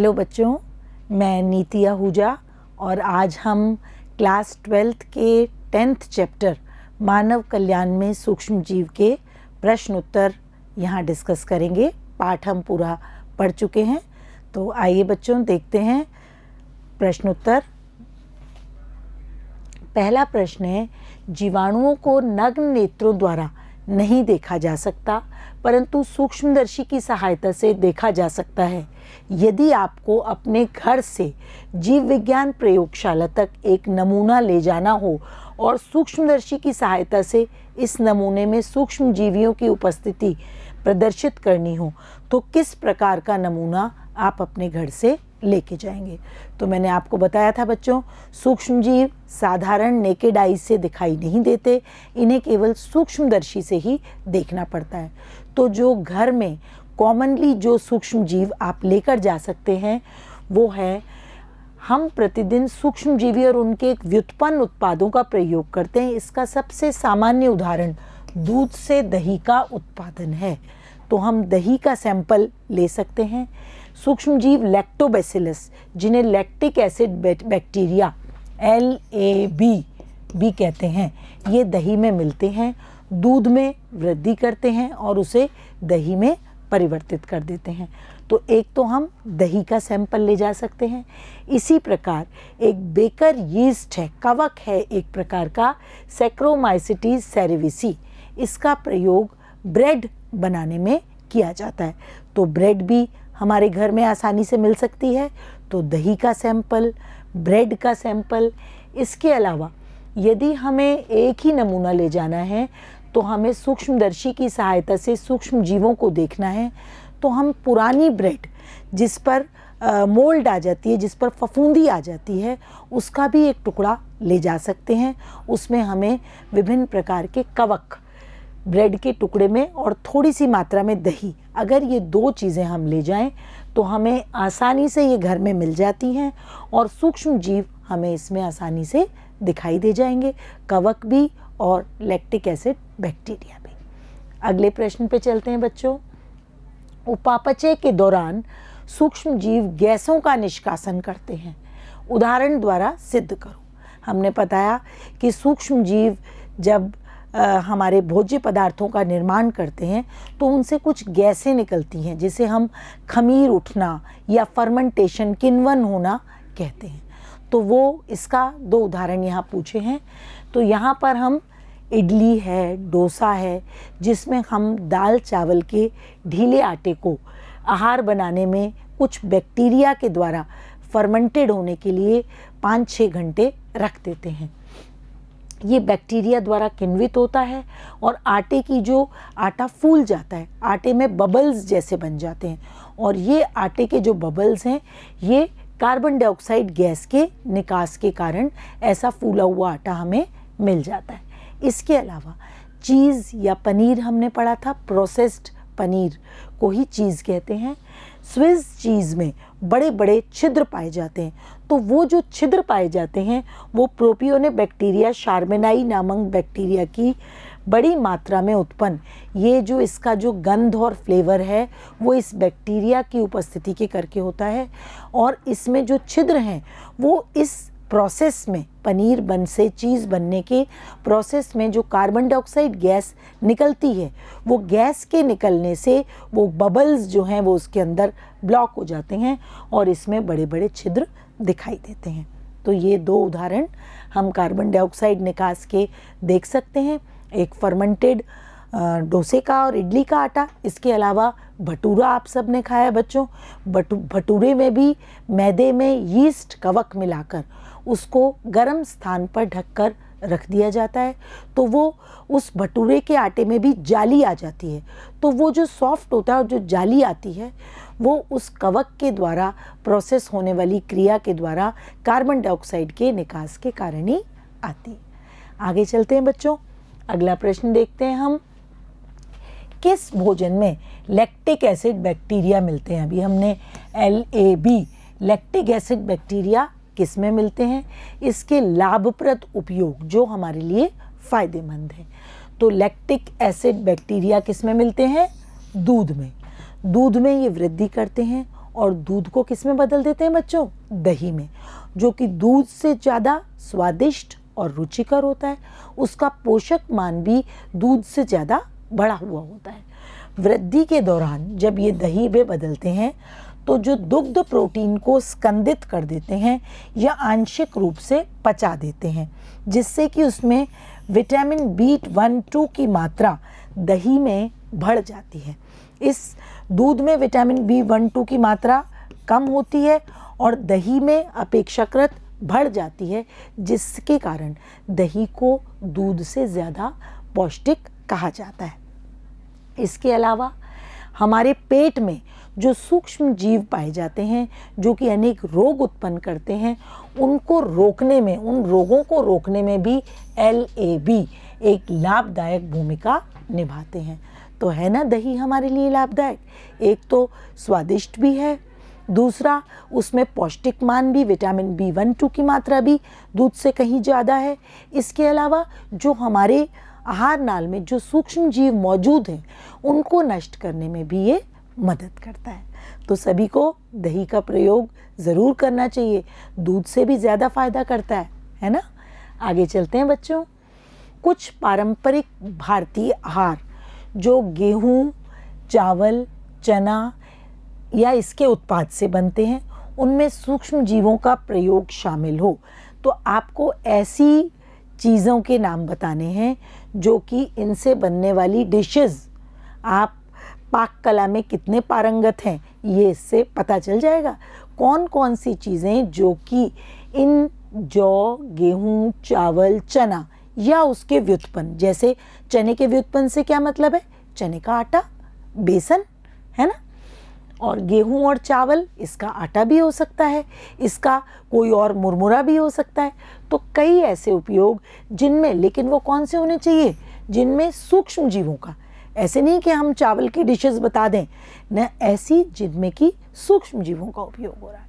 Hello बच्चों, मैं नीति आहूजा और आज हम क्लास 12th के 10th चैप्टर मानव कल्याण में सूक्ष्म जीव के प्रश्न उत्तर यहाँ डिस्कस करेंगे। पाठ हम पूरा पढ़ चुके हैं, तो आइए बच्चों देखते हैं प्रश्न उत्तर। पहला प्रश्न है, जीवाणुओं को नग्न नेत्रों द्वारा नहीं देखा जा सकता परंतु सूक्ष्मदर्शी की सहायता से देखा जा सकता है। यदि आपको अपने घर से जीव विज्ञान प्रयोगशाला तक एक नमूना ले जाना हो और सूक्ष्मदर्शी की सहायता से इस नमूने में सूक्ष्म जीवियों की उपस्थिति प्रदर्शित करनी हो तो किस प्रकार का नमूना आप अपने घर से लेके जाएंगे। तो मैंने आपको बताया था बच्चों, सूक्ष्म जीव साधारण नेकेड आई से दिखाई नहीं देते, इन्हें केवल सूक्ष्मदर्शी से ही देखना पड़ता है। तो जो घर में कॉमनली जो सूक्ष्म जीव आप लेकर जा सकते हैं वो है, हम प्रतिदिन सूक्ष्म जीवी और उनके व्युत्पन्न उत्पादों का प्रयोग करते हैं। इसका सबसे सामान्य उदाहरण दूध से दही का उत्पादन है। तो हम दही का सैंपल ले सकते हैं। सूक्ष्म जीव लैक्टोबैसिलस, जिन्हें लैक्टिक एसिड बैक्टीरिया LAB कहते हैं, ये दही में मिलते हैं, दूध में वृद्धि करते हैं और उसे दही में परिवर्तित कर देते हैं। तो एक तो हम दही का सैंपल ले जा सकते हैं। इसी प्रकार एक बेकर यीस्ट है, कवक है एक प्रकार का, सैक्रोमाइसिटीज सेरेविसी, इसका प्रयोग ब्रेड बनाने में किया जाता है। तो ब्रेड भी हमारे घर में आसानी से मिल सकती है। तो दही का सैंपल, ब्रेड का सैंपल। इसके अलावा यदि हमें एक ही नमूना ले जाना है तो हमें सूक्ष्मदर्शी की सहायता से सूक्ष्म जीवों को देखना है, तो हम पुरानी ब्रेड जिस पर मोल्ड आ जाती है, जिस पर फफूंदी आ जाती है, उसका भी एक टुकड़ा ले जा सकते हैं। उसमें हमें विभिन्न प्रकार के कवक, ब्रेड के टुकड़े में और थोड़ी सी मात्रा में दही, अगर ये दो चीज़ें हम ले जाएं तो हमें आसानी से ये घर में मिल जाती हैं और सूक्ष्म जीव हमें इसमें आसानी से दिखाई दे जाएंगे, कवक भी और लैक्टिक एसिड बैक्टीरिया भी। अगले प्रश्न पे चलते हैं बच्चों। उपापचय के दौरान सूक्ष्म जीव गैसों का निष्कासन करते हैं, उदाहरण द्वारा सिद्ध करो। हमने बताया कि सूक्ष्म जीव जब हमारे भोज्य पदार्थों का निर्माण करते हैं तो उनसे कुछ गैसें निकलती हैं, जिसे हम खमीर उठना या फर्मेंटेशन, किण्वन होना कहते हैं। तो वो इसका दो उदाहरण यहाँ पूछे हैं। तो यहाँ पर हम इडली है, डोसा है, जिसमें हम दाल चावल के ढीले आटे को आहार बनाने में कुछ बैक्टीरिया के द्वारा फर्मेंटेड होने के लिए 5-6 घंटे रख देते हैं। ये बैक्टीरिया द्वारा किण्वित होता है और आटे की जो आटा फूल जाता है, आटे में बबल्स जैसे बन जाते हैं और ये आटे के जो बबल्स हैं ये कार्बन डाइऑक्साइड गैस के निकास के कारण ऐसा फूला हुआ आटा हमें मिल जाता है। इसके अलावा चीज़ या पनीर हमने पढ़ा था, प्रोसेस्ड पनीर को ही चीज़ कहते हैं। स्विस चीज़ में बड़े बड़े छिद्र पाए जाते हैं, तो वो जो छिद्र पाए जाते हैं वो प्रोपियोनिक बैक्टीरिया शार्मेनाई नामक बैक्टीरिया की बड़ी मात्रा में उत्पन्न, ये जो इसका जो गंध और फ्लेवर है वो इस बैक्टीरिया की उपस्थिति के करके होता है। और इसमें जो छिद्र हैं वो इस प्रोसेस में, पनीर बन से चीज़ बनने के प्रोसेस में जो कार्बन डाइऑक्साइड गैस निकलती है, वो गैस के निकलने से वो बबल्स जो हैं वो उसके अंदर ब्लॉक हो जाते हैं और इसमें बड़े बड़े छिद्र दिखाई देते हैं। तो ये दो उदाहरण हम कार्बन डाइऑक्साइड निकास के देख सकते हैं, एक फर्मेंटेड डोसे का और इडली का आटा। इसके अलावा भटूरा आप सब ने खाया बच्चों, भटूरे में भी मैदे में यीस्ट कवक मिलाकर उसको गर्म स्थान पर ढककर रख दिया जाता है, तो वो उस भटूरे के आटे में भी जाली आ जाती है। तो वो जो सॉफ्ट होता है और जो जाली आती है वो उस कवक के द्वारा प्रोसेस होने वाली क्रिया के द्वारा कार्बन डाइऑक्साइड के निकास के कारण ही आती है। आगे चलते हैं बच्चों, अगला प्रश्न देखते हैं हम। किस भोजन में लैक्टिक एसिड बैक्टीरिया मिलते हैं? अभी हमने LAB, लैक्टिक एसिड बैक्टीरिया किस में मिलते हैं, इसके लाभप्रद उपयोग जो हमारे लिए फ़ायदेमंद है। तो लैक्टिक एसिड बैक्टीरिया किस में मिलते हैं? दूध में। दूध में ये वृद्धि करते हैं और दूध को किस में बदल देते हैं बच्चों? दही में, जो कि दूध से ज़्यादा स्वादिष्ट और रुचिकर होता है। उसका पोषक मान भी दूध से ज़्यादा बढ़ा हुआ होता है। वृद्धि के दौरान जब ये दही में बदलते हैं तो जो दुग्ध प्रोटीन को स्कंदित कर देते हैं या आंशिक रूप से पचा देते हैं, जिससे कि उसमें विटामिन B1-2 की मात्रा दही में बढ़ जाती है। इस दूध में विटामिन B1-2 की मात्रा कम होती है और दही में अपेक्षाकृत बढ़ जाती है, जिसके कारण दही को दूध से ज़्यादा पौष्टिक कहा जाता है। इसके अलावा हमारे पेट में जो सूक्ष्म जीव पाए जाते हैं जो कि अनेक रोग उत्पन्न करते हैं, उनको रोकने में, उन रोगों को रोकने में भी LAB एक लाभदायक भूमिका निभाते हैं। तो है ना दही हमारे लिए लाभदायक? एक तो स्वादिष्ट भी है, दूसरा उसमें पौष्टिक मान भी, विटामिन B1-2 की मात्रा भी दूध से कहीं ज़्यादा है। इसके अलावा जो हमारे आहार नाल में जो सूक्ष्म जीव मौजूद हैं उनको नष्ट करने में भी ये मदद करता है। तो सभी को दही का प्रयोग ज़रूर करना चाहिए, दूध से भी ज़्यादा फायदा करता है ना। आगे चलते हैं बच्चों। कुछ पारंपरिक भारतीय आहार जो गेहूँ, चावल, चना या इसके उत्पाद से बनते हैं, उनमें सूक्ष्म जीवों का प्रयोग शामिल हो, तो आपको ऐसी चीज़ों के नाम बताने हैं जो कि इनसे बनने वाली डिशेस, आप पाक कला में कितने पारंगत हैं ये इससे पता चल जाएगा। कौन कौन सी चीज़ें जो कि इन जौ, गेहूँ, चावल, चना या उसके व्युत्पन्न, जैसे चने के व्युत्पन्न से क्या मतलब है? चने का आटा, बेसन, है ना। और गेहूं और चावल, इसका आटा भी हो सकता है, इसका कोई और मुरमुरा भी हो सकता है। तो कई ऐसे उपयोग जिनमें, लेकिन वो कौन से होने चाहिए? जिनमें सूक्ष्म जीवों का, ऐसे नहीं कि हम चावल की डिशेस बता दें न, ऐसी जिनमें कि सूक्ष्म जीवों का उपयोग हो रहा है।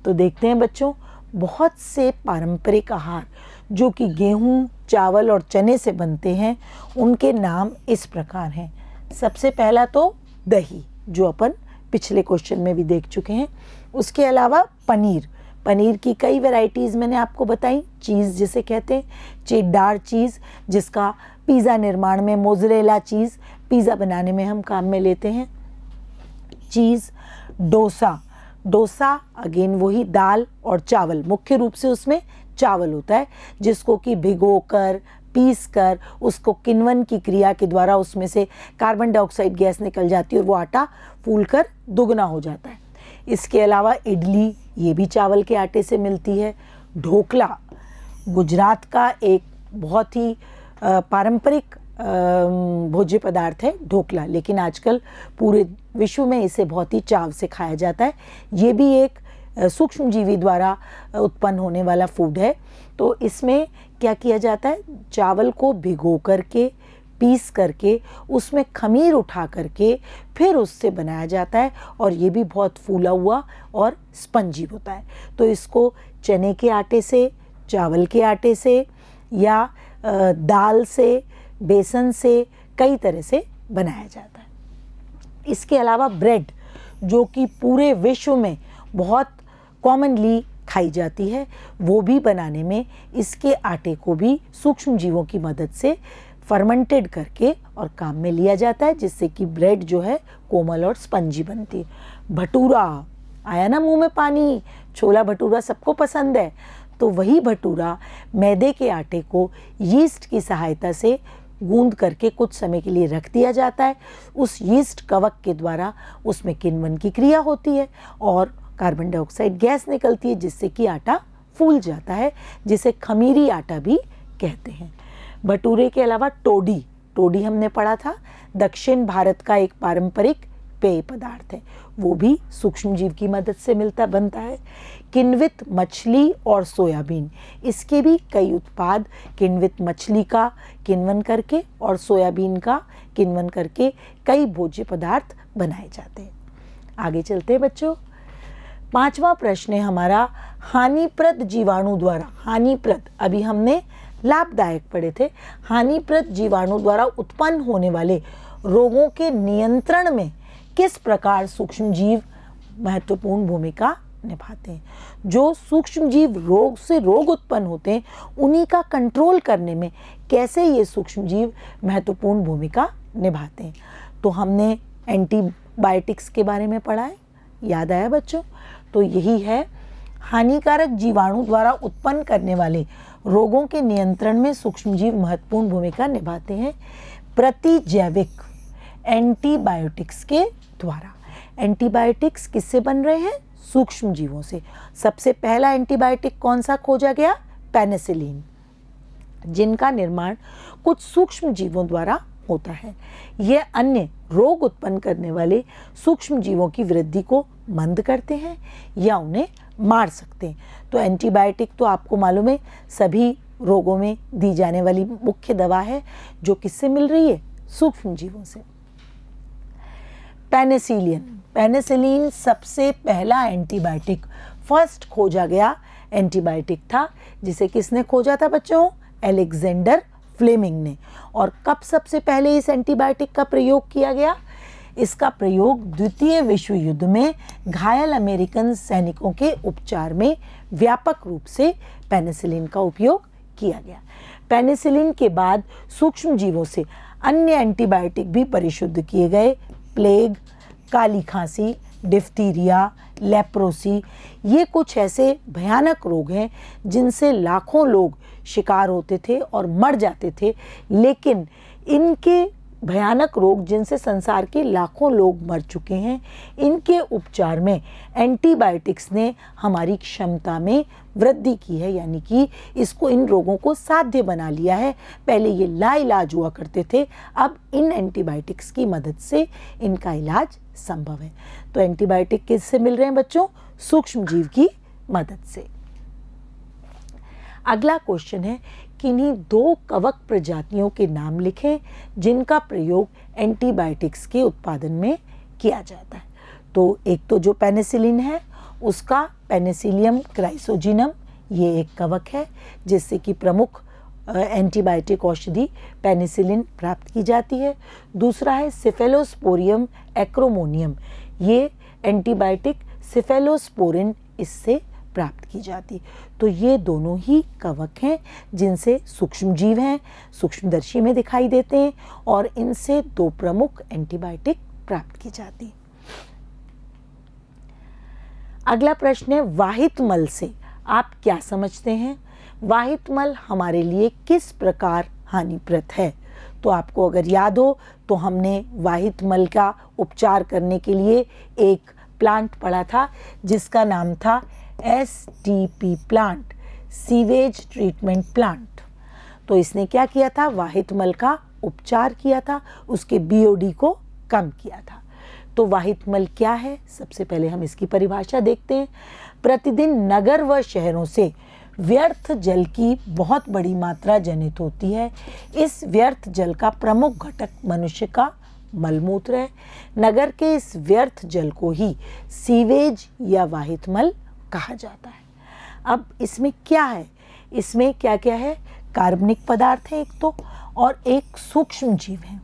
तो देखते हैं बच्चों, बहुत से पारंपरिक आहार जो कि गेहूं, चावल और चने से बनते हैं, उनके नाम इस प्रकार हैं। सबसे पहला तो दही, जो अपन पिछले क्वेश्चन में भी देख चुके हैं। उसके अलावा पनीर, पनीर की कई वैरायटीज़ मैंने आपको बताई। चीज़ जिसे कहते हैं, चेडार चीज़, जिसका पिज़्ज़ा निर्माण में, मोज़रेला चीज़ पिज़्ज़ा बनाने में हम काम में लेते हैं। चीज़, डोसा, डोसा अगेन वही दाल और चावल, मुख्य रूप से उसमें चावल होता है, जिसको कि भिगोकर, पीस कर, उसको किण्वन की क्रिया के द्वारा उसमें से कार्बन डाइऑक्साइड गैस निकल जाती है और वो आटा फूलकर दुगना हो जाता है। इसके अलावा इडली, ये भी चावल के आटे से मिलती है। ढोकला गुजरात का एक बहुत ही पारंपरिक भोज्य पदार्थ है ढोकला, लेकिन आजकल पूरे विश्व में इसे बहुत ही चाव से खाया जाता है। ये भी एक सूक्ष्म जीवी द्वारा उत्पन्न होने वाला फूड है। तो इसमें क्या किया जाता है? चावल को भिगो करके, पीस करके, उसमें खमीर उठा करके फिर उससे बनाया जाता है और ये भी बहुत फूला हुआ और स्पंजी होता है। तो इसको चने के आटे से, चावल के आटे से या दाल से, बेसन से, कई तरह से बनाया जाता है। इसके अलावा ब्रेड, जो कि पूरे विश्व में बहुत कॉमनली खाई जाती है, वो भी बनाने में इसके आटे को भी सूक्ष्म जीवों की मदद से फर्मेंटेड करके और काम में लिया जाता है, जिससे कि ब्रेड जो है कोमल और स्पंजी बनती है। भटूरा, आया ना मुंह में पानी, छोला भटूरा सबको पसंद है। तो वही भटूरा मैदे के आटे को यीस्ट की सहायता से गूंद करके कुछ समय के लिए रख दिया जाता है। उस यीस्ट कवक के द्वारा उसमें किण्वन की क्रिया होती है और कार्बन डाइऑक्साइड गैस निकलती है, जिससे कि आटा फूल जाता है, जिसे खमीरी आटा भी कहते हैं। भटूरे के अलावा टोडी, टोडी हमने पढ़ा था, दक्षिण भारत का एक पारंपरिक पेय पदार्थ है, वो भी सूक्ष्म जीव की मदद से बनता है। किण्वित मछली और सोयाबीन, इसके भी कई उत्पाद किण्वित मछली का किण्वन करके और सोयाबीन का किण्वन करके कई भोज्य पदार्थ बनाए जाते हैं। आगे चलते हैं बच्चों। पांचवा प्रश्न है हमारा, हानिप्रद जीवाणु द्वारा, हानिप्रद अभी हमने लाभदायक पढ़े थे, हानिप्रद जीवाणु द्वारा उत्पन्न होने वाले रोगों के नियंत्रण में किस प्रकार सूक्ष्म जीव महत्वपूर्ण भूमिका निभाते हैं। जो सूक्ष्म जीव रोग से रोग उत्पन्न होते हैं, उन्हीं का कंट्रोल करने में कैसे ये सूक्ष्म जीव महत्वपूर्ण भूमिका निभाते हैं। तो हमने एंटीबायोटिक्स के बारे में पढ़ा है, याद आया बच्चों? तो यही है, हानिकारक जीवाणु द्वारा उत्पन्न करने वाले रोगों के नियंत्रण में सूक्ष्म जीव महत्वपूर्ण भूमिका निभाते हैं प्रतिजैविक एंटीबायोटिक्स के द्वारा। एंटीबायोटिक्स किससे बन रहे हैं? सूक्ष्म जीवों से। सबसे पहला एंटीबायोटिक कौन सा खोजा गया? पेनिसिलिन, जिनका निर्माण कुछ सूक्ष्म जीवों द्वारा होता है। यह अन्य रोग उत्पन्न करने वाले सूक्ष्म जीवों की वृद्धि को मंद करते हैं या उन्हें मार सकते हैं। तो एंटीबायोटिक तो आपको मालूम है सभी रोगों में दी जाने वाली मुख्य दवा है, जो किससे मिल रही है? सूक्ष्म जीवों से। पेनिसिलिन सबसे पहला एंटीबायोटिक, फर्स्ट खोजा गया एंटीबायोटिक था, जिसे किसने खोजा था बच्चों? अलेक्जेंडर फ्लेमिंग ने। और कब सबसे पहले इस एंटीबायोटिक का प्रयोग किया गया? इसका प्रयोग द्वितीय विश्व युद्ध में घायल अमेरिकन सैनिकों के उपचार में व्यापक रूप से पेनिसिलिन का उपयोग किया गया। पेनिसिलिन के बाद सूक्ष्म जीवों से अन्य एंटीबायोटिक भी परिशुद्ध किए गए। प्लेग, काली खांसी, डिफ्थीरिया, लेप्रोसी, ये कुछ ऐसे भयानक रोग हैं जिनसे लाखों लोग शिकार होते थे और मर जाते थे। लेकिन इनके भयानक रोग जिनसे संसार के लाखों लोग मर चुके हैं, इनके उपचार में एंटीबायोटिक्स ने हमारी क्षमता में वृद्धि की है, यानी कि इसको, इन रोगों को साध्य बना लिया है। पहले ये लाइलाज हुआ करते थे, अब इन एंटीबायोटिक्स की मदद से इनका इलाज संभव है। तो एंटीबायोटिक किससे मिल रहे हैं बच्चों? सूक्ष्म जीव की मदद से। अगला क्वेश्चन है, किन्हीं दो कवक प्रजातियों के नाम लिखें जिनका प्रयोग एंटीबायोटिक्स के उत्पादन में किया जाता है। तो एक तो जो पेनिसिलिन है, उसका पेनिसिलियम क्राइसोजिनम, ये एक कवक है जिससे कि प्रमुख एंटीबायोटिक औषधि पेनिसिलिन प्राप्त की जाती है। दूसरा है सिफेलोस्पोरियम एक्रोमोनियम, ये एंटीबायोटिक सिफेलोस्पोरिन इससे प्राप्त की जाती। तो ये दोनों ही कवक हैं जिनसे सूक्ष्म जीव हैं, सूक्ष्मदर्शी में दिखाई देते हैं, और इनसे दो प्रमुख एंटीबायोटिक प्राप्त की जाती। अगला प्रश्न है, वाहित मल से आप क्या समझते हैं? वाहित मल हमारे लिए किस प्रकार हानिप्रद है? तो आपको अगर याद हो तो हमने वाहित मल का उपचार करने के लिए एक प्लांट पढ़ा था जिसका नाम था STP plant, sewage treatment plant. तो इसने क्या किया था? वाहित मल का उपचार किया था, उसके BOD को कम किया था। तो वाहित मल क्या है? सबसे पहले हम इसकी परिभाषा देखते हैं। प्रतिदिन नगर व शहरों से व्यर्थ जल की बहुत बड़ी मात्रा जनित होती है। इस व्यर्थ जल का प्रमुख घटक मनुष्य का मलमूत्र है। नगर के इस व्यर्थ जल को ही सीवेज या वाहित मल कहा जाता है। अब इसमें क्या है? इसमें क्या क्या है? कार्बनिक पदार्थ है एक तो, और एक सूक्ष्म जीव है।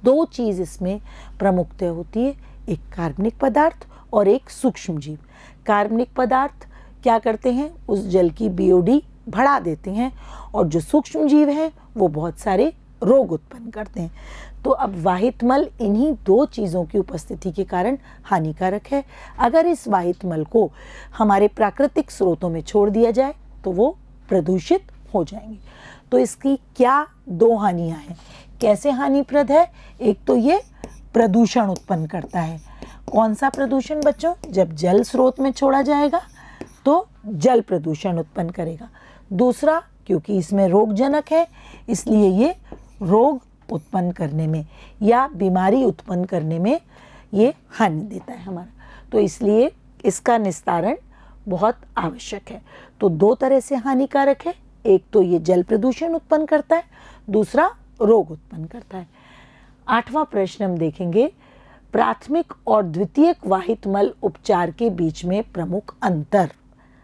दो चीज इसमें प्रमुखतः होती है, एक कार्बनिक पदार्थ और एक सूक्ष्म जीव। कार्बनिक पदार्थ क्या करते हैं? उस जल की BOD बढ़ा देते हैं, और जो सूक्ष्म जीव हैं वो बहुत सारे रोग उत्पन्न करते हैं। तो अब वाहित मल इन्हीं दो चीज़ों की उपस्थिति के कारण हानिकारक है। अगर इस वाहित मल को हमारे प्राकृतिक स्रोतों में छोड़ दिया जाए तो वो प्रदूषित हो जाएंगे। तो इसकी क्या दो हानियां हैं? कैसे हानिप्रद है? एक तो ये प्रदूषण उत्पन्न करता है। कौन सा प्रदूषण बच्चों? जब जल स्रोत में छोड़ा जाएगा तो जल प्रदूषण उत्पन्न करेगा। दूसरा, क्योंकि इसमें रोगजनक है, इसलिए ये रोग उत्पन्न करने में या बीमारी उत्पन्न करने में ये हानि देता है हमारा। तो इसलिए इसका निस्तारण बहुत आवश्यक है। तो दो तरह से हानिकारक है, एक तो ये जल प्रदूषण उत्पन्न करता है, दूसरा रोग उत्पन्न करता है। 8वां प्रश्न हम देखेंगे, प्राथमिक और द्वितीयक वाहित मल उपचार के बीच में प्रमुख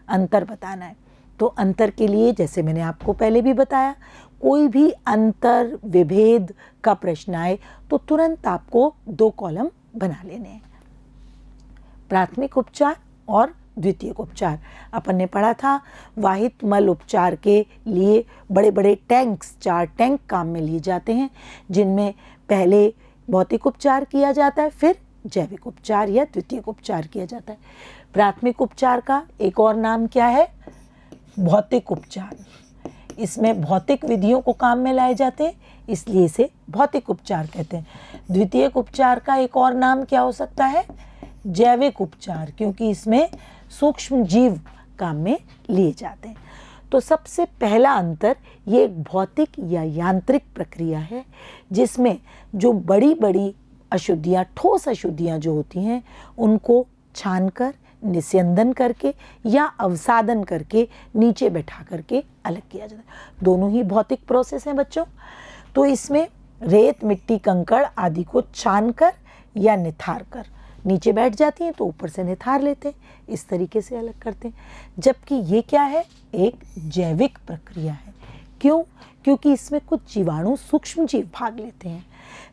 अंतर बताना है। तो अंतर के लिए, जैसे मैंने आपको पहले भी बताया, कोई भी अंतर विभेद का प्रश्न आए तो तुरंत आपको 2 कॉलम बना लेने हैं। प्राथमिक उपचार और द्वितीयक उपचार। अपन ने पढ़ा था वाहित मल उपचार के लिए बड़े बड़े टैंक्स, 4 टैंक काम में लिए जाते हैं, जिनमें पहले भौतिक उपचार किया जाता है, फिर जैविक उपचार या द्वितीयक उपचार किया जाता है। प्राथमिक उपचार का एक और नाम क्या है? भौतिक उपचार। इसमें भौतिक विधियों को काम में लाए जाते हैं, इसलिए इसे भौतिक उपचार कहते हैं। द्वितीयक उपचार का एक और नाम क्या हो सकता है? जैविक उपचार, क्योंकि इसमें सूक्ष्म जीव काम में लिए जाते हैं। तो सबसे पहला अंतर ये एक भौतिक या यांत्रिक प्रक्रिया है, जिसमें जो बड़ी बड़ी अशुद्धियाँ, ठोस अशुद्धियाँ जो होती हैं, उनको छानकर, निस्यंदन करके या अवसादन करके नीचे बैठा करके अलग किया जाता है। दोनों ही भौतिक प्रोसेस हैं बच्चों। तो इसमें रेत, मिट्टी, कंकड़ आदि को छानकर या निथार कर नीचे बैठ जाती हैं, तो ऊपर से निथार लेते हैं, इस तरीके से अलग करते हैं। जबकि ये क्या है? एक जैविक प्रक्रिया है। क्यों? क्योंकि इसमें कुछ जीवाणु, सूक्ष्म जीव भाग लेते हैं,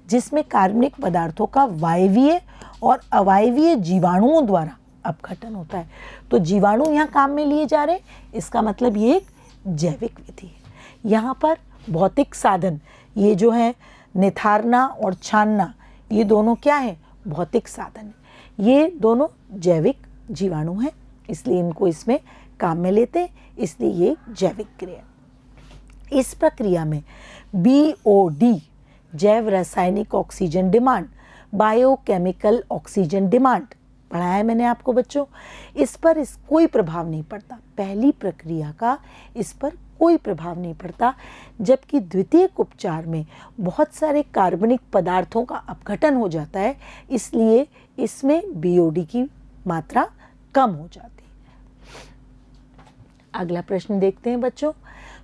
जिसमें कार्बनिक पदार्थों का वायवीय और अवायवीय जीवाणुओं द्वारा अपघटन होता है। तो जीवाणु यहाँ काम में लिए जा रहे हैं, इसका मतलब ये एक जैविक विधि है। यहाँ पर भौतिक साधन, ये जो है निथारना और छानना, ये दोनों क्या है? भौतिक साधन है। ये दोनों जैविक जीवाणु हैं, इसलिए इनको इसमें काम में लेते हैं, इसलिए ये जैविक क्रिया। इस प्रक्रिया में BOD, जैव रासायनिक oxygen demand, biochemical oxygen demand पढ़ाया है मैंने आपको बच्चों। इस पर कोई प्रभाव नहीं पड़ता, पहली प्रक्रिया का इस पर कोई प्रभाव नहीं पड़ता। जबकि द्वितीयक उपचार में बहुत सारे कार्बनिक पदार्थों का अपघटन हो जाता है, इसलिए इसमें BOD की मात्रा कम हो जाती है। अगला प्रश्न देखते हैं बच्चों।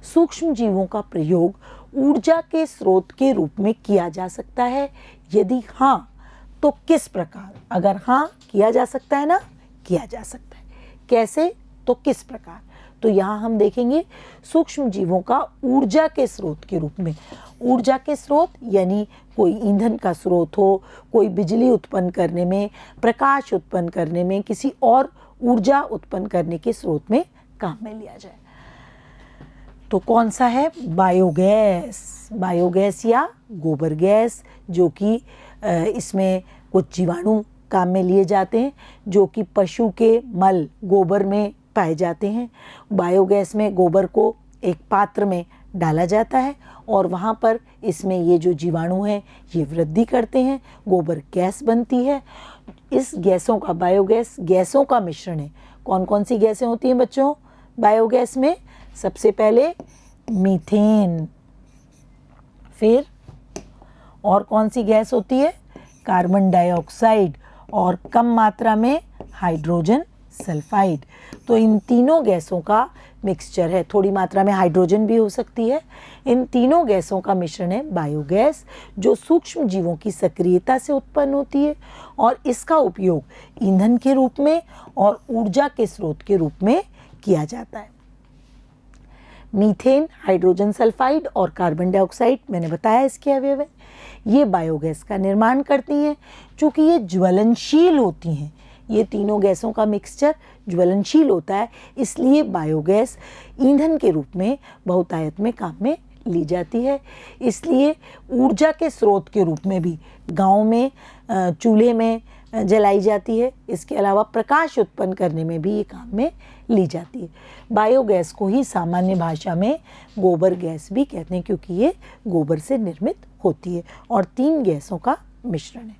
सूक्ष्म जीवों का प्रयोग ऊर्जा के स्रोत के रूप में किया जा सकता है? यदि हाँ, तो किस प्रकार? अगर हाँ किया जा सकता है ना, किया जा सकता है। कैसे? तो किस प्रकार? तो यहाँ हम देखेंगे सूक्ष्म जीवों का ऊर्जा के स्रोत के रूप में। ऊर्जा के स्रोत यानी कोई ईंधन का स्रोत हो, कोई बिजली उत्पन्न करने में, प्रकाश उत्पन्न करने में, किसी और ऊर्जा उत्पन्न करने के स्रोत में काम में लिया जाए। तो कौन सा है? बायोगैस। बायोगैस या गोबर गैस, जो कि इसमें कुछ जीवाणु काम में लिए जाते हैं, जो कि पशु के मल, गोबर में पाए जाते हैं। बायोगैस में गोबर को एक पात्र में डाला जाता है और वहाँ पर इसमें ये जो जीवाणु हैं ये वृद्धि करते हैं, गोबर गैस बनती है। इस गैसों का, बायोगैस गैसों का मिश्रण है। कौन कौन सी गैसें होती हैं बच्चों बायोगैस में? सबसे पहले मीथेन, फिर और कौन सी गैस होती है? कार्बन डाइऑक्साइड, और कम मात्रा में हाइड्रोजन सल्फाइड। तो इन तीनों गैसों का मिक्सचर है, थोड़ी मात्रा में हाइड्रोजन भी हो सकती है। इन तीनों गैसों का मिश्रण है बायोगैस, जो सूक्ष्म जीवों की सक्रियता से उत्पन्न होती है और इसका उपयोग ईंधन के रूप में और ऊर्जा के स्रोत के रूप में किया जाता है। मीथेन, हाइड्रोजन सल्फाइड और कार्बन डाइऑक्साइड मैंने बताया इसके अवयव हैं। ये बायोगैस का निर्माण करती हैं। चूँकि ये ज्वलनशील होती हैं, ये तीनों गैसों का मिक्सचर ज्वलनशील होता है, इसलिए बायोगैस ईंधन के रूप में बहुतायत में काम में ली जाती है। इसलिए ऊर्जा के स्रोत के रूप में भी गांव में चूल्हे में जलाई जाती है। इसके अलावा प्रकाश उत्पन्न करने में भी ये काम में ली जाती है। बायोगैस को ही सामान्य भाषा में गोबर गैस भी कहते हैं, क्योंकि ये गोबर से निर्मित होती है और 3 गैसों का मिश्रण है।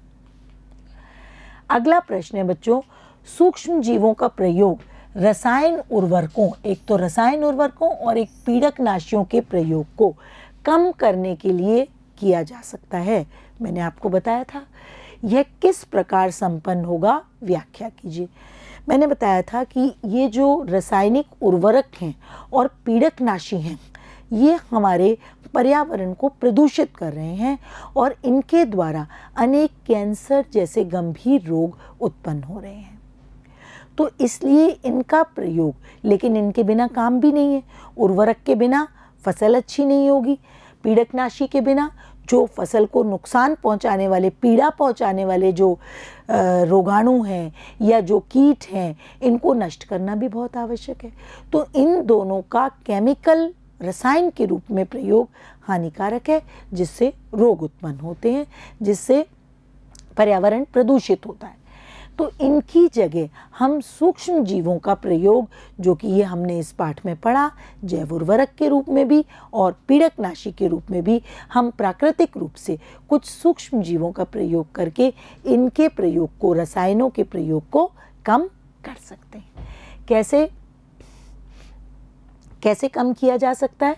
अगला प्रश्न है बच्चों, सूक्ष्म जीवों का प्रयोग रसायन उर्वरकों, एक तो रसायन उर्वरकों और एक पीड़कनाशियों के प्रयोग को कम करने के लिए किया जा सकता है। मैंने आपको बताया था। यह किस प्रकार संपन्न होगा? व्याख्या कीजिए। मैंने बताया था कि ये जो रासायनिक उर्वरक हैं और पीड़कनाशी हैं, ये हमारे पर्यावरण को प्रदूषित कर रहे हैं और इनके द्वारा अनेक कैंसर जैसे गंभीर रोग उत्पन्न हो रहे हैं। तो इसलिए इनका प्रयोग, लेकिन इनके बिना काम भी नहीं है। उर्वरक के बिना फसल अच्छी नहीं होगी, पीड़कनाशी के बिना जो फसल को नुकसान पहुंचाने वाले, पीड़ा पहुंचाने वाले जो रोगाणु हैं या जो कीट हैं, इनको नष्ट करना भी बहुत आवश्यक है। तो इन दोनों का केमिकल रसायन के रूप में प्रयोग हानिकारक है, जिससे रोग उत्पन्न होते हैं, जिससे पर्यावरण प्रदूषित होता है। तो इनकी जगह हम सूक्ष्म जीवों का प्रयोग, जो कि ये हमने इस पाठ में पढ़ा, जैव उर्वरक के रूप में भी और पीड़कनाशी के रूप में भी, हम प्राकृतिक रूप से कुछ सूक्ष्म जीवों का प्रयोग करके इनके प्रयोग को, रसायनों के प्रयोग को कम कर सकते हैं। कैसे कम किया जा सकता है?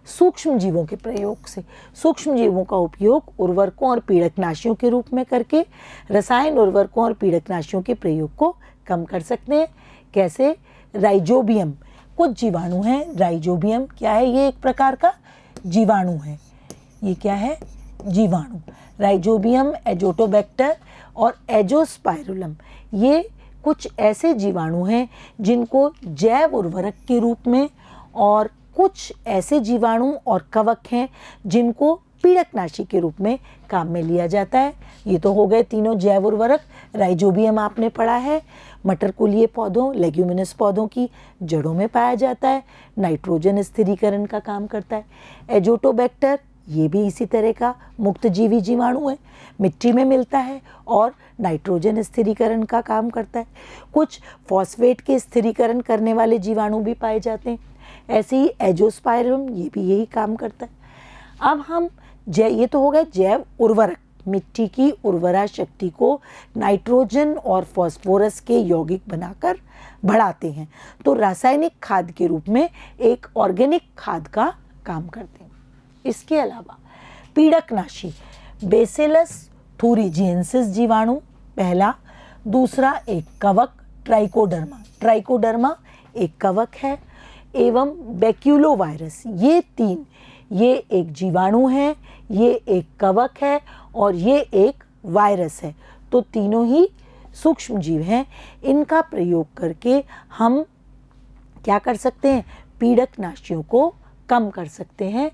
सूक्ष्म जीवों के प्रयोग से। सूक्ष्म जीवों का उपयोग उर्वरकों और पीड़कनाशियों के रूप में करके रसायन उर्वरकों और पीड़कनाशियों के प्रयोग को कम कर सकते हैं। कैसे? राइजोबियम, कुछ जीवाणु हैं। राइजोबियम क्या है? ये एक प्रकार का जीवाणु है। ये क्या है? जीवाणु। राइजोबियम, एजोटोबैक्टर और एजोस्पाइरुलम, ये कुछ ऐसे जीवाणु हैं जिनको जैव उर्वरक के रूप में, और कुछ ऐसे जीवाणु और कवक हैं जिनको पीड़कनाशी के रूप में काम में लिया जाता है। ये तो हो गए तीनों जैव उर्वरक। राइजोबियम आपने पढ़ा है, मटरकुलीय पौधों, लेग्यूमिनस पौधों की जड़ों में पाया जाता है, नाइट्रोजन स्थिरीकरण का काम करता है। एजोटोबैक्टर, ये भी इसी तरह का मुक्तजीवी जीवाणु है, मिट्टी में मिलता है और नाइट्रोजन स्थिरीकरण का काम करता है। कुछ फॉस्फेट के स्थिरीकरण करने वाले जीवाणु भी पाए जाते हैं। ऐसे ही एजोस्पाइरम, ये भी यही काम करता है। अब हम ये तो हो गए जैव उर्वरक, मिट्टी की उर्वरा शक्ति को नाइट्रोजन और फास्फोरस के यौगिक बनाकर बढ़ाते हैं। तो रासायनिक खाद के रूप में एक ऑर्गेनिक खाद का काम करते हैं। इसके अलावा पीड़कनाशी, बेसिलस थूरिजिएंसिस जीवाणु पहला, दूसरा एक कवक ट्राइकोडर्मा। ट्राइकोडर्मा एक कवक है, एवं बैक्यूलोवायरस, ये तीन, ये एक जीवाणु है, ये एक कवक है और ये एक वायरस है। तो तीनों ही सूक्ष्म जीव हैं। इनका प्रयोग करके हम क्या कर सकते हैं? पीड़कनाशियों को कम कर सकते हैं।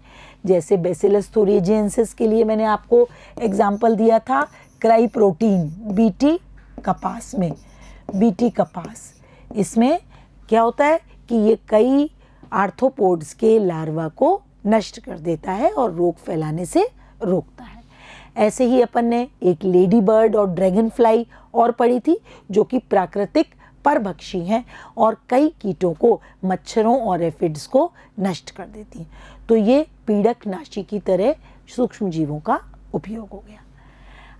जैसे बेसिलस थूरिजिएंसिस के लिए मैंने आपको एग्जाम्पल दिया था, क्राई प्रोटीन, बीटी कपास में, बीटी कपास, इसमें क्या होता है कि ये कई आर्थ्रोपोड्स के लार्वा को नष्ट कर देता है और रोग फैलाने से रोकता है। ऐसे ही अपन ने एक लेडी बर्ड और ड्रैगन फ्लाई और पढ़ी थी, जो कि प्राकृतिक परभक्षी हैं और कई कीटों को, मच्छरों और एफिड्स को नष्ट कर देती हैं। तो ये पीड़कनाशी की तरह सूक्ष्म जीवों का उपयोग हो गया।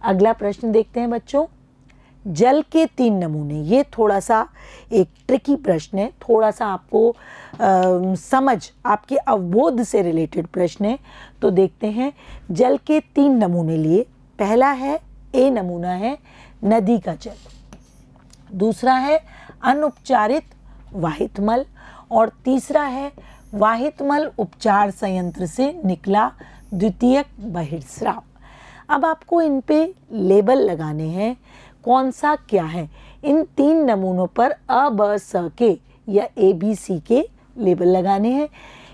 अगला प्रश्न देखते हैं बच्चों, जल के 3 नमूने। ये थोड़ा सा एक ट्रिकी प्रश्न है, थोड़ा सा आपको समझ, आपके अवबोध से रिलेटेड प्रश्न है। तो देखते हैं, जल के 3 नमूने लिए। पहला है, ए नमूना है नदी का जल, दूसरा है अनुपचारित वाहित मल, और तीसरा है वाहित मल उपचार संयंत्र से निकला द्वितीयक बहिर्स्राव। अब आपको इन पे लेबल लगाने हैं, कौन सा क्या है। इन 3 नमूनों पर अ, ब, स के या ABC के लेबल लगाने हैं।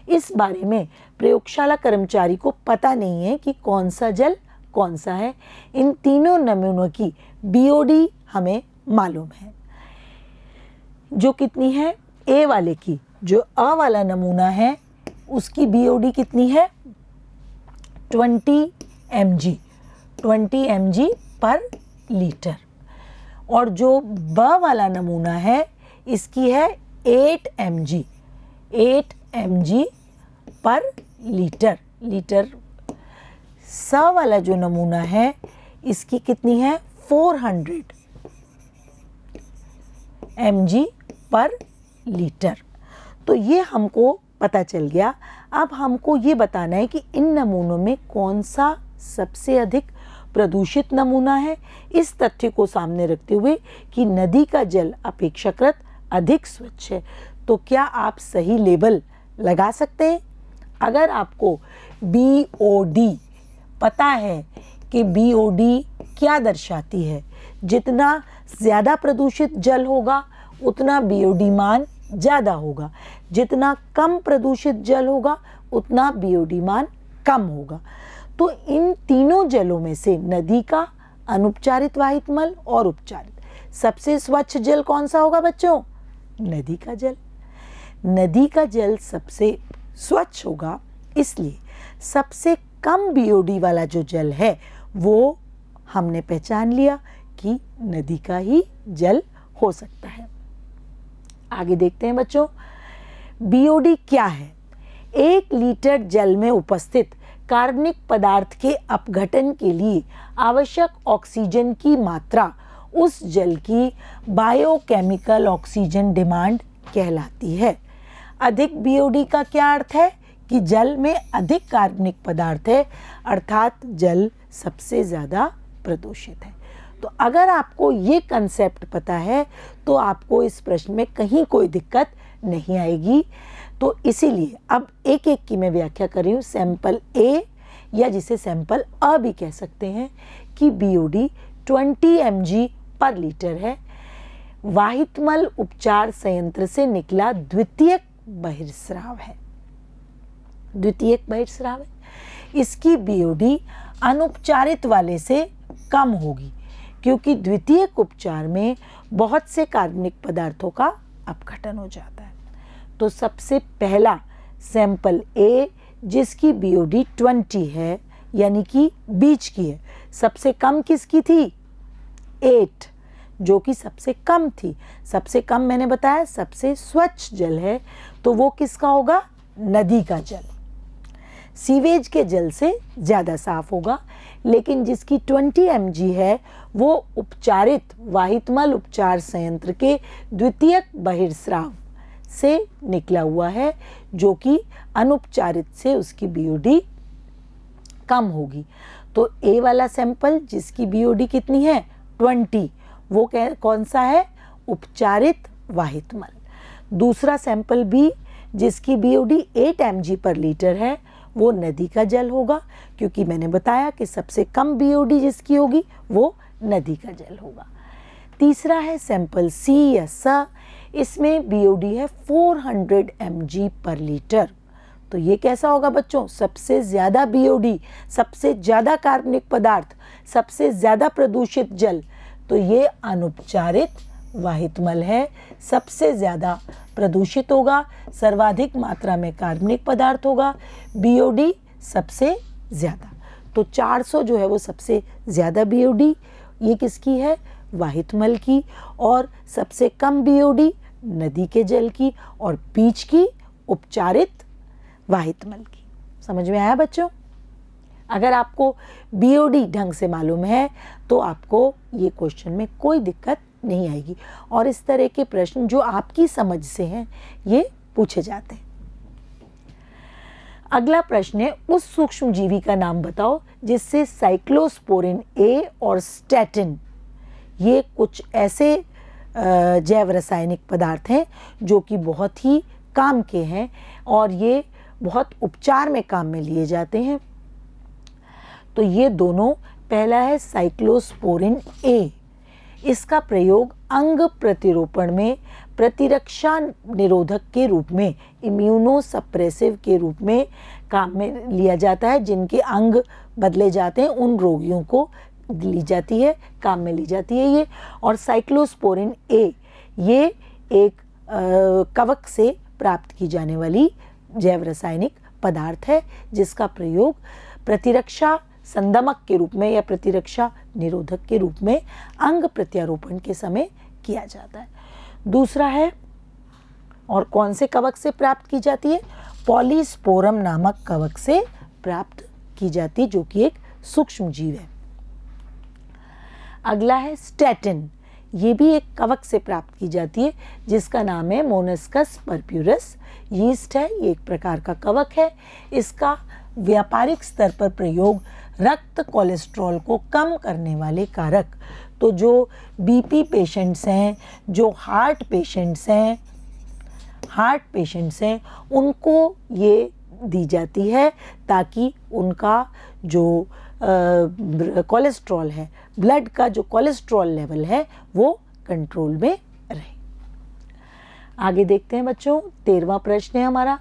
इस बारे में प्रयोगशाला कर्मचारी को पता नहीं है कि कौन सा जल कौन सा है। इन तीनों नमूनों की BOD हमें मालूम है, जो कितनी है? ए वाले की, जो अ वाला नमूना है, उसकी BOD कितनी है? 20 mg, 20 mg पर लीटर। और जो ब वाला नमूना है, इसकी है 8 mg, 8 mg पर लीटर। स वाला जो नमूना है, इसकी कितनी है? 400 mg पर लीटर। तो ये हमको पता चल गया। अब हमको ये बताना है कि इन नमूनों में कौन सा सबसे अधिक प्रदूषित नमूना है। इस तथ्य को सामने रखते हुए कि नदी का जल अपेक्षाकृत अधिक स्वच्छ है, तो क्या आप सही लेबल लगा सकते हैं? अगर आपको BOD पता है कि BOD क्या दर्शाती है, जितना ज़्यादा प्रदूषित जल होगा उतना BOD मान ज़्यादा होगा, जितना कम प्रदूषित जल होगा उतना BOD मान कम होगा। तो इन तीनों जलों में से नदी का, अनुपचारित वाहित मल और उपचारित, सबसे स्वच्छ जल कौन सा होगा बच्चों? नदी का जल। नदी का जल सबसे स्वच्छ होगा, इसलिए सबसे कम बीओडी वाला जो जल है वो हमने पहचान लिया कि नदी का ही जल हो सकता है। आगे देखते हैं बच्चों, बीओडी क्या है? 1 लीटर जल में उपस्थित कार्बनिक पदार्थ के अपघटन के लिए आवश्यक ऑक्सीजन की मात्रा उस जल की बायोकेमिकल ऑक्सीजन डिमांड कहलाती है। अधिक बीओडी का क्या अर्थ है? कि जल में अधिक कार्बनिक पदार्थ है, अर्थात जल सबसे ज़्यादा प्रदूषित है। तो अगर आपको ये कंसेप्ट पता है तो आपको इस प्रश्न में कहीं कोई दिक्कत नहीं आएगी। तो इसीलिए अब एक एक की मैं व्याख्या कर रही हूँ। सैंपल ए, या जिसे सैंपल अ भी कह सकते हैं, कि बीओडी 20 mg पर लीटर है। वाहितमल उपचार संयंत्र से निकला द्वितीयक बहिर्स्राव है। द्वितीयक बहिर्स्राव है। इसकी बीओडी अनुपचारित वाले से कम होगी, क्योंकि द्वितीयक उपचार में बहुत से कार्बनिक पदार्थों का अपघटन हो जाता है। तो सबसे पहला सैंपल ए, जिसकी बीओडी 20 है, यानी कि बीच की है। सबसे कम किसकी थी? 8, जो कि सबसे कम थी। सबसे कम मैंने बताया सबसे स्वच्छ जल है, तो वो किसका होगा? नदी का जल। सीवेज के जल से ज़्यादा साफ होगा, लेकिन जिसकी 20 mg है वो उपचारित वाहितमल उपचार संयंत्र के द्वितीयक बहिर्स्राव से निकला हुआ है, जो कि अनुपचारित से उसकी बीओडी कम होगी। तो ए वाला सैंपल जिसकी बीओडी कितनी है? 20, वो कौन सा है? उपचारित वाहितमल। दूसरा सैंपल बी, जिसकी बीओडी 8 mg पर लीटर है, वो नदी का जल होगा, क्योंकि मैंने बताया कि सबसे कम बीओडी जिसकी होगी वो नदी का जल होगा। तीसरा है सैंपल सी या स, इसमें बीओडी है 400 mg पर लीटर। तो ये कैसा होगा बच्चों? सबसे ज़्यादा बीओडी, सबसे ज़्यादा कार्बनिक पदार्थ, सबसे ज़्यादा प्रदूषित जल। तो ये अनुपचारित वाहितमल है, सबसे ज़्यादा प्रदूषित होगा, सर्वाधिक मात्रा में कार्बनिक पदार्थ होगा, बीओडी सबसे ज़्यादा। तो 400 जो है वो सबसे ज़्यादा बीओडी ये किसकी है? वाहितमल की। और सबसे कम बीओडी नदी के जल की, और बीच की उपचारित वाहितमल की। समझ में आया बच्चों? अगर आपको बीओडी ढंग से मालूम है तो आपको ये क्वेश्चन में कोई दिक्कत नहीं आएगी, और इस तरह के प्रश्न जो आपकी समझ से हैं ये पूछे जाते हैं। अगला प्रश्न है, उस सूक्ष्म जीवी का नाम बताओ जिससे साइक्लोस्पोरिन ए और स्टैटिन, ये कुछ ऐसे जैव रासायनिक पदार्थ हैं जो कि बहुत ही काम के हैं और ये बहुत उपचार में काम में लिए जाते हैं। तो ये दोनों, पहला है साइक्लोस्पोरिन ए, इसका प्रयोग अंग प्रतिरोपण में प्रतिरक्षा निरोधक के रूप में, इम्यूनोसप्रेसिव के रूप में काम में लिया जाता है। जिनके अंग बदले जाते हैं उन रोगियों को ली जाती है, काम में ली जाती है ये। और साइक्लोस्पोरिन ए ये एक कवक से प्राप्त की जाने वाली जैव रासायनिक पदार्थ है, जिसका प्रयोग प्रतिरक्षा संदमक के रूप में या प्रतिरक्षा निरोधक के रूप में अंग प्रत्यारोपण के समय किया जाता है। दूसरा है, और कौन से कवक से प्राप्त की जाती है? पॉलीस्पोरम नामक कवक से प्राप्त की जाती है, जो कि एक सूक्ष्म जीव है। अगला है स्टैटिन, ये भी एक कवक से प्राप्त की जाती है जिसका नाम है मोनस्कस परप्यूरस। यीस्ट है, ये एक प्रकार का कवक है। इसका व्यापारिक स्तर पर प्रयोग रक्त कोलेस्ट्रॉल को कम करने वाले कारक, तो जो बीपी पेशेंट्स हैं, जो हार्ट पेशेंट्स हैं उनको ये दी जाती है ताकि उनका जो कोलेस्ट्रॉल है, ब्लड का जो कोलेस्ट्रॉल लेवल है वो कंट्रोल में रहे। आगे देखते हैं बच्चों, 13वां प्रश्न है हमारा,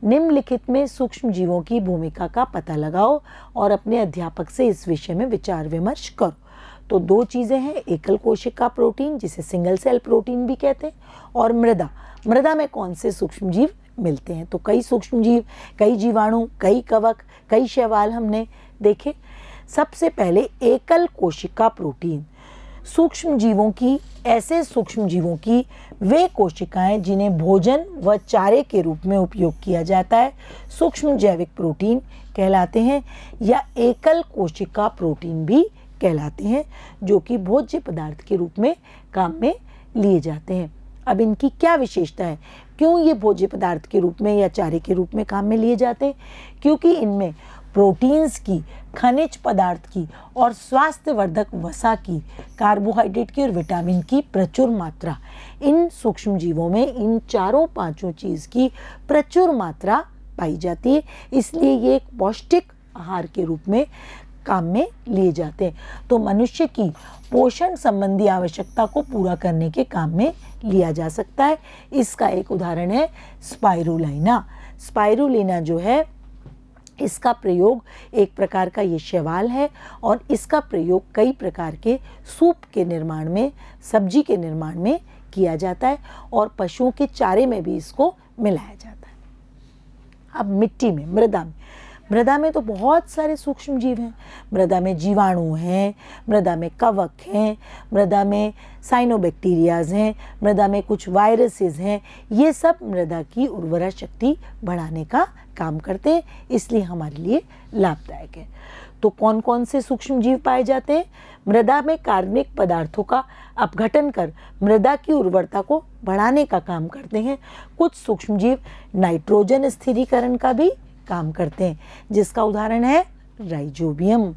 निम्नलिखित में सूक्ष्म जीवों की भूमिका का पता लगाओ और अपने अध्यापक से इस विषय में विचार विमर्श करो। तो दो चीज़ें हैं, एकल कोशिका प्रोटीन जिसे सिंगल सेल प्रोटीन भी कहते हैं, और मृदा। मृदा में कौन से सूक्ष्म जीव मिलते हैं? तो कई सूक्ष्म जीव, कई जीवाणु, कई कवक, कई शैवाल हमने देखे। सबसे पहले एकल कोशिका प्रोटीन। सूक्ष्म जीवों की, ऐसे सूक्ष्म जीवों की वे कोशिकाएं जिन्हें भोजन व चारे के रूप में उपयोग किया जाता है सूक्ष्म जैविक प्रोटीन कहलाते हैं, या एकल कोशिका प्रोटीन भी कहलाते हैं, जो कि भोज्य पदार्थ के रूप में काम में लिए जाते हैं। अब इनकी क्या विशेषता है, क्यों ये भोज्य पदार्थ के रूप में या चारे के रूप में काम में लिए जाते हैं? क्योंकि इनमें प्रोटीन्स की, खनिज पदार्थ की और स्वास्थ्यवर्धक वसा की, कार्बोहाइड्रेट की और विटामिन की प्रचुर मात्रा, इन सूक्ष्म जीवों में इन चारों पांचों चीज़ की प्रचुर मात्रा पाई जाती है, इसलिए ये एक पौष्टिक आहार के रूप में काम में लिए जाते हैं। तो मनुष्य की पोषण संबंधी आवश्यकता को पूरा करने के काम में लिया जा सकता है। इसका एक उदाहरण है स्पाइरुलिना। स्पाइरुलिना जो है, इसका प्रयोग, एक प्रकार का ये शैवाल है और इसका प्रयोग कई प्रकार के सूप के निर्माण में, सब्जी के निर्माण में किया जाता है और पशुओं के चारे में भी इसको मिलाया जाता है। अब मिट्टी में, मृदा में तो बहुत सारे सूक्ष्म जीव हैं। मृदा में जीवाणु हैं, मृदा में कवक हैं, मृदा में साइनोबैक्टीरियाज हैं, मृदा में कुछ वायरसेस हैं। ये सब मृदा की उर्वरा शक्ति बढ़ाने का काम करते हैं, इसलिए हमारे लिए लाभदायक है। तो कौन कौन से सूक्ष्म जीव पाए जाते हैं? मृदा में कार्बनिक पदार्थों का अपघटन कर मृदा की उर्वरता को बढ़ाने का काम करते हैं। कुछ सूक्ष्म जीव नाइट्रोजन स्थिरीकरण का भी काम करते हैं, जिसका उदाहरण है राइजोबियम।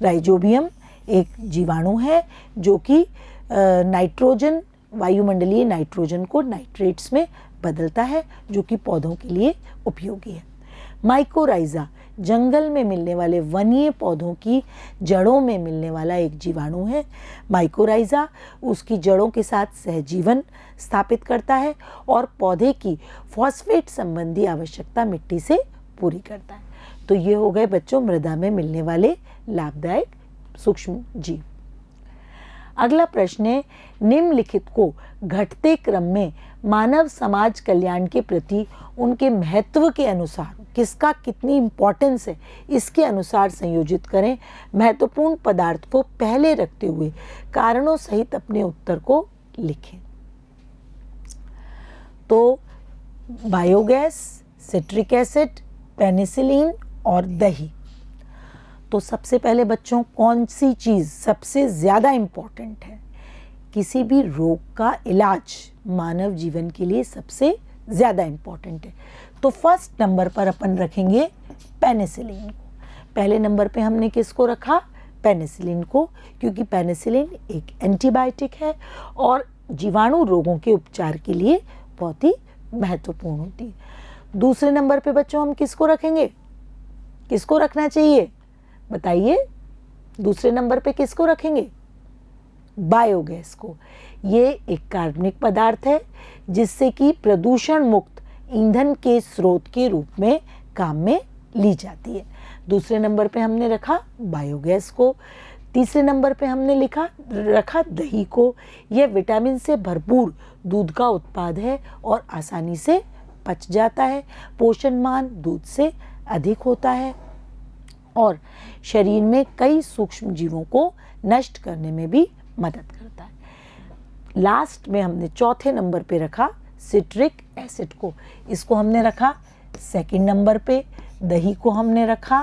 राइजोबियम एक जीवाणु है जो कि नाइट्रोजन, वायुमंडलीय नाइट्रोजन को नाइट्रेट्स में बदलता है, जो कि पौधों के लिए उपयोगी है। माइकोराइजा जंगल में मिलने वाले वन्य पौधों की जड़ों में मिलने वाला एक जीवाणु है। माइकोराइजा उसकी जड़ों के साथ सहजीवन स्थापित करता है और पौधे की फॉस्फेट संबंधी आवश्यकता मिट्टी से पूरी करता है। तो ये हो गए बच्चों मृदा में मिलने वाले लाभदायक सूक्ष्म जीव। अगला प्रश्न है, निम्नलिखित को घटते क्रम में मानव समाज कल्याण के प्रति उनके महत्व के अनुसार, किसका कितनी इंपॉर्टेंस है, इसके अनुसार संयोजित करें। महत्वपूर्ण पदार्थ को पहले रखते हुए कारणों सहित अपने उत्तर को लिखें। तो बायोगैस, सिट्रिक एसिड, पेनिसिलिन और दही। तो सबसे पहले बच्चों, कौन सी चीज़ सबसे ज़्यादा इम्पॉर्टेंट है? किसी भी रोग का इलाज मानव जीवन के लिए सबसे ज़्यादा इम्पॉर्टेंट है। तो फर्स्ट नंबर पर अपन रखेंगे पेनिसिलिन को। पहले नंबर पे हमने किसको रखा? पेनिसिलिन को, क्योंकि पेनिसिलिन एक एंटीबायोटिक है और जीवाणु रोगों के उपचार के लिए बहुत ही महत्वपूर्ण होती है। दूसरे नंबर पे बच्चों हम किसको रखेंगे? किसको रखना चाहिए बताइए? दूसरे नंबर पे किसको रखेंगे? बायोगैस को। ये एक कार्बनिक पदार्थ है जिससे कि प्रदूषण मुक्त ईंधन के स्रोत के रूप में काम में ली जाती है। दूसरे नंबर पे हमने रखा बायोगैस को। तीसरे नंबर पे हमने रखा दही को। यह विटामिन से भरपूर दूध का उत्पाद है और आसानी से पच जाता है। पोषण मान दूध से अधिक होता है और शरीर में कई सूक्ष्म जीवों को नष्ट करने में भी मदद करता है। लास्ट में हमने चौथे नंबर पे रखा सिट्रिक एसिड को। इसको हमने रखा सेकंड नंबर पे, दही को हमने रखा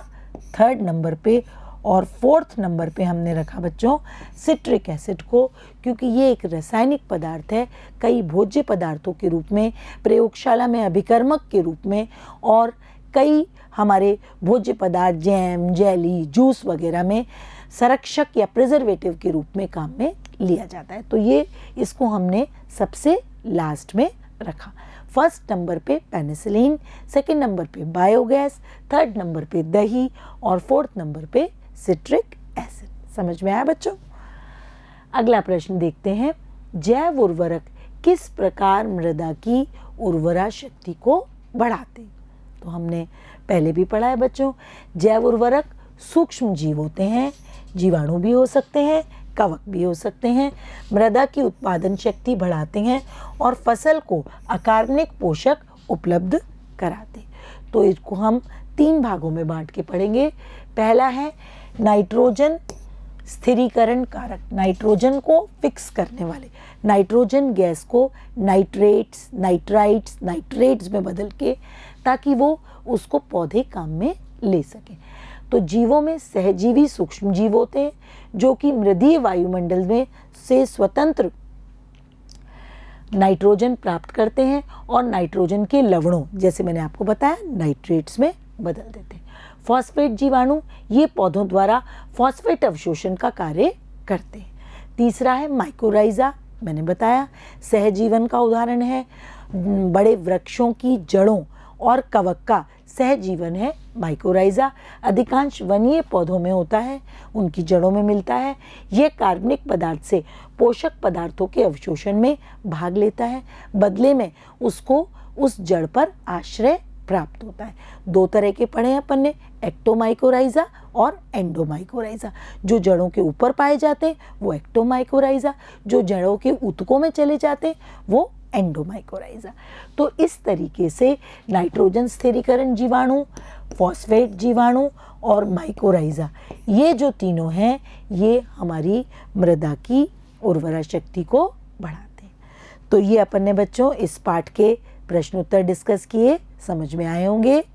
थर्ड नंबर पे और फोर्थ नंबर पे हमने रखा बच्चों सिट्रिक एसिड को, क्योंकि ये एक रासायनिक पदार्थ है। कई भोज्य पदार्थों के रूप में, प्रयोगशाला में अभिकर्मक के रूप में और कई हमारे भोज्य पदार्थ जैम, जेली, जूस वगैरह में संरक्षक या प्रिजर्वेटिव के रूप में काम में लिया जाता है। तो ये इसको हमने सबसे लास्ट में रखा। फर्स्ट नंबर पे पेनिसिलिन, सेकंड नंबर पे बायोगैस, थर्ड नंबर पे दही और फोर्थ नंबर पे सिट्रिक एसिड। समझ में आया बच्चों? अगला प्रश्न देखते हैं, जैव उर्वरक किस प्रकार मृदा की उर्वरा शक्ति को बढ़ाते? तो हमने पहले भी पढ़ा है बच्चों, जैव उर्वरक सूक्ष्म जीव होते हैं, जीवाणु भी हो सकते हैं, कवक भी हो सकते हैं, मृदा की उत्पादन शक्ति बढ़ाते हैं और फसल को अकार्बनिक पोषक उपलब्ध कराते। तो इसको हम 3 भागों में बांट के पढ़ेंगे। पहला है नाइट्रोजन स्थिरीकरण कारक, नाइट्रोजन को फिक्स करने वाले, नाइट्रोजन गैस को नाइट्रेट्स, नाइट्राइट्स, नाइट्रेट्स में बदल के, ताकि वो उसको पौधे काम में ले सकें। तो जीवों में सहजीवी सूक्ष्म जीव होते हैं जो कि मृदीय वायुमंडल में से स्वतंत्र नाइट्रोजन प्राप्त करते हैं और नाइट्रोजन के लवणों, जैसे मैंने आपको बताया, नाइट्रेट्स में बदल देते हैं। फॉस्फेट जीवाणु ये पौधों द्वारा फॉस्फेट अवशोषण का कार्य करते हैं। तीसरा है माइकोराइजा, मैंने बताया सहजीवन का उदाहरण है, बड़े वृक्षों की जड़ों और कवक का सहजीवन है माइकोराइजा। अधिकांश वनीय पौधों में होता है, उनकी जड़ों में मिलता है। यह कार्बनिक पदार्थ से पोषक पदार्थों के अवशोषण में भाग लेता है, बदले में उसको उस जड़ पर आश्रय प्राप्त होता है। 2 तरह के पढ़े हैं अपन ने, एक्टोमाइकोराइजा और एंडोमाइकोराइजा। जो जड़ों के ऊपर पाए जाते हैं वो एक्टोमाइकोराइजा, जो जड़ों के ऊतकों में चले जाते हैं वो एंडोमाइकोराइजा। तो इस तरीके से नाइट्रोजन स्थिरीकरण जीवाणु, फॉस्फेट जीवाणु और माइकोराइजा, ये जो तीनों हैं ये हमारी मृदा की उर्वरा शक्ति को बढ़ाते हैं। तो ये अपन ने बच्चों इस पाठ के प्रश्नोत्तर डिस्कस किए, समझ में आए होंगे।